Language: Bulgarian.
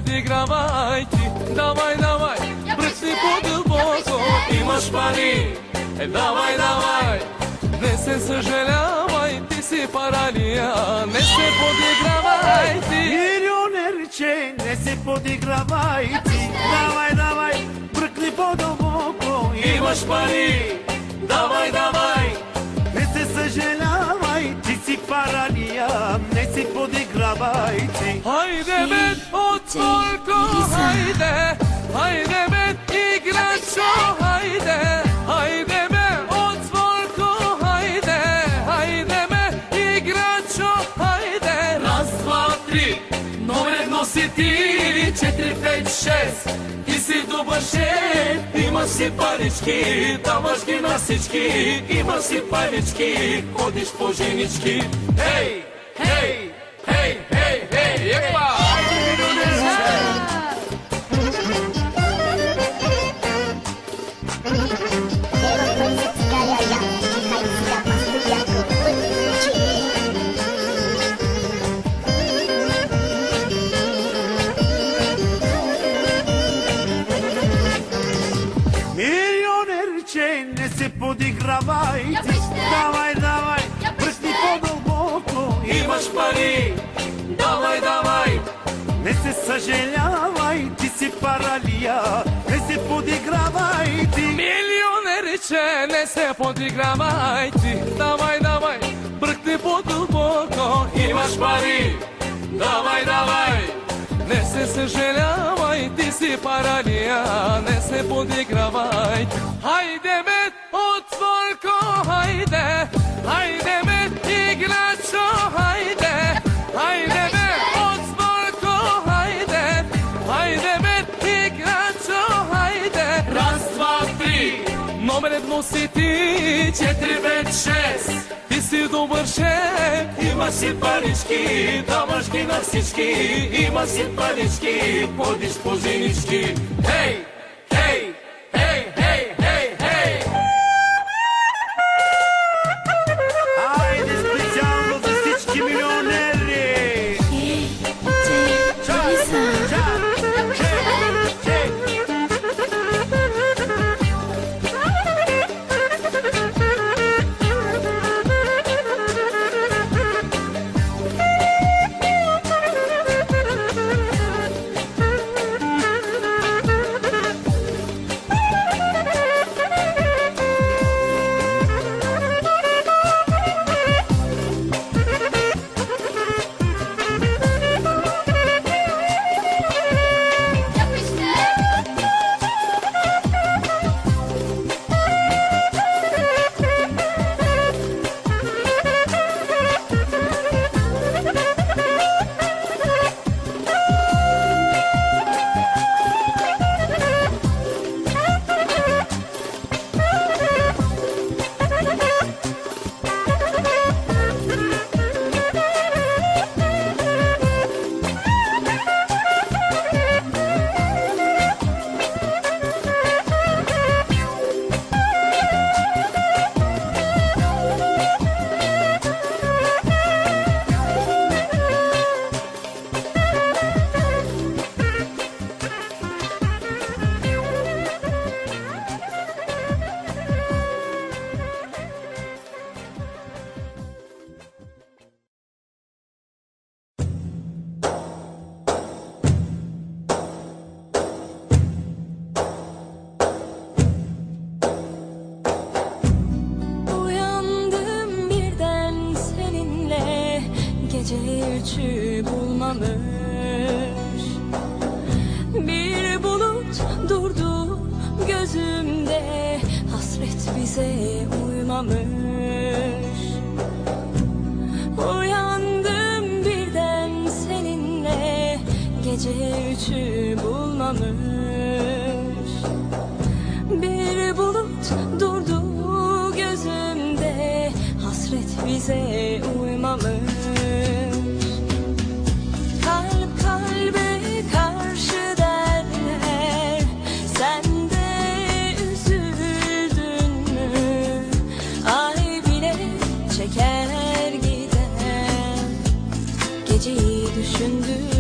подигравай ти. Давай, давай, бръсни по-дълбоко. Имаш пари, давай, давай. Не се съжалявай, ти си паралия. Не се подигравай ти. Милионерче, не се подигравай ти. Давай, давай, бръкни по-дълбоко. Имаш пари, давай, давай. Не се съжалявай, ти си паралия. Не се подигравай ти. Хайде бе, отворко, хайде. Хайде бе, играчо, хайде. Хайде бе, отворко, хайде. Хайде бе, играчо, хайде. Раз, два, три, номер едно си ти. 4, 5, 6, ти си добър шеф. Имаш си парички, даваш ги на всички. Имаш си парички, ходиш по женички. Хей, хей, хей, хей, хей, епа! Милионерче, не се подигравай ти. Давай, давай, бръсни по-дълбоко. Имаш пари, давай, давай. Не се съжалявай, ти си паралия. Не се подигравай ти. Милионерче, не се подигравай ти. Давай, давай, бръкни по-дълбоко. Имаш пари, давай, давай. Не се съжалявай, ти си паралия. Не се подигравай ти. Хайде бе, отворко, хайде. Хайде бе, играчо, хайде. Хайде бе, отворко, хайде. Хайде бе, играчо, хайде. Раз, два, три, номер едно си ти. 4, 5, 6, ти си добър шеф. Имаш си парички, даваш ги на всички. Имаш си парички, ходиш по женички. Хей, хей, хей, хей, хей, хей. Айде специално за всички милионери. Ölçü bulmamış. Bir bulut durdu gözümde, hasret bize uymamış. Uyandım birden seninle, gece üçü bulmamış. Bir bulut durdu gözümde, hasret bize uymamış. Kalp kalbe karşı derler, sen de üzüldün mü? Ay bile çeker gider, geceyi düşündüm.